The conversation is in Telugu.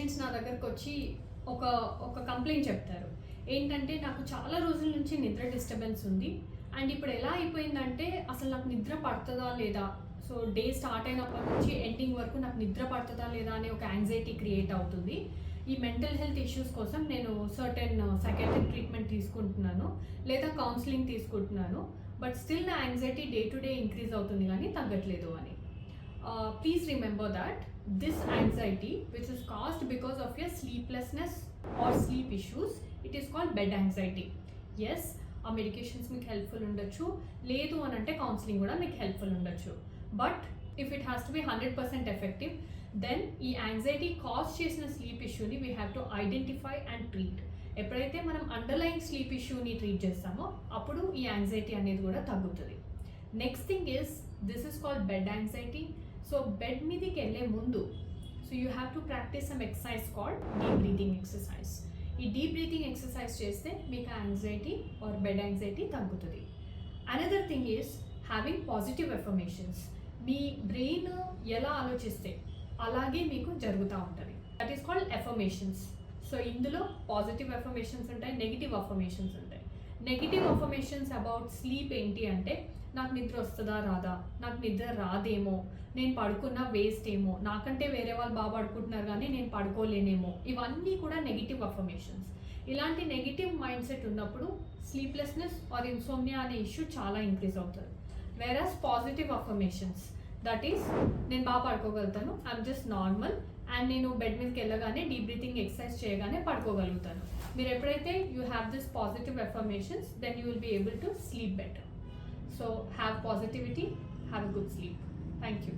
పేషెంట్స్ నా దగ్గరకు వచ్చి ఒక ఒక కంప్లైంట్ చెప్తారు. ఏంటంటే నాకు చాలా రోజుల నుంచి నిద్ర డిస్టర్బెన్స్ ఉంది. అండ్ ఇప్పుడు ఎలా అయిపోయిందంటే అసలు నాకు నిద్ర పడుతుందా లేదా? సో డే స్టార్ట్ అయినప్పటి నుంచి ఎండింగ్ వరకు నాకు నిద్ర పడుతుందా లేదా అనే ఒక యాంగ్జైటీ క్రియేట్ అవుతుంది. ఈ మెంటల్ హెల్త్ ఇష్యూస్ కోసం నేను సర్టెన్ సైకాట్రిక్ ట్రీట్మెంట్ తీసుకుంటున్నాను, లేదా కౌన్సిలింగ్ తీసుకుంటున్నాను. బట్ స్టిల్ నా anxiety day to day increase అవుతుంది కానీ తగ్గట్లేదు అని. Please remember that this anxiety, which is caused because of your sleeplessness or sleep issues, it is called bed anxiety. Yes, ఆ మెడికేషన్స్ మీకు హెల్ప్ఫుల్ ఉండొచ్చు, లేదు అని అంటే కౌన్సిలింగ్ కూడా మీకు హెల్ప్ఫుల్ ఉండొచ్చు. But if it has to be 100% effective, then ఈ యాంగ్జైటీ కాజ్ చేసిన స్లీప్ ఇష్యూని we have to identify and treat. ఎప్పుడైతే మనం అండర్లైన్ స్లీప్ ఇష్యూని ట్రీట్ చేస్తామో అప్పుడు ఈ యాంగ్జైటీ అనేది కూడా తగ్గుతుంది. Next thing is this is called bed anxiety. So bed మీదకి వెళ్ళే ముందు you have to practice some exercise called deep breathing exercise. ఈ డీప్ బ్రీతింగ్ ఎక్సర్సైజ్ చేస్తే మీకు యాంగ్జైటీ ఆర్ బెడ్ యాంగ్జైటీ తగ్గుతుంది. Another thing is having positive affirmations. Me brain ఎలా ఆలోచిస్తే అలాగే మీకు జరుగుతూ ఉంటుంది. That is called affirmations. So ఇందులో పాజిటివ్ ఎఫర్మేషన్స్ ఉంటాయి, నెగిటివ్ ఎఫర్మేషన్స్ ఉంటాయి. నెగిటివ్ ఎఫర్మేషన్స్ అబౌట్ స్లీప్ ఏంటి అంటే, నాకు నిద్ర వస్తుందా రాదా, నాకు నిద్ర రాదేమో, నేను పడుకున్నా వేస్ట్ ఏమో, నాకంటే వేరే వాళ్ళు బాగా పడుకుంటున్నారు కానీ నేను పడుకోలేనేమో, ఇవన్నీ కూడా నెగిటివ్ అఫర్మేషన్స్. ఇలాంటి నెగిటివ్ మైండ్ సెట్ ఉన్నప్పుడు స్లీప్లెస్నెస్ ఆర్ ఇన్సోమ్నియా అనే ఇష్యూ చాలా ఇంక్రీజ్ అవుతుంది. Versus positive affirmations, that is నేను బాగా పడుకోగలుగుతాను, ఐఎమ్ జస్ట్ నార్మల్, అండ్ నేను బెడ్ మీదకి వెళ్ళగానే డీప్ బ్రీతింగ్ ఎక్సర్సైజ్ చేయగానే పడుకోగలుగుతాను. మీరు ఎప్పుడైతే you have this positive affirmations, then you will be able to sleep better. So have positivity, have a good sleep. Thank you.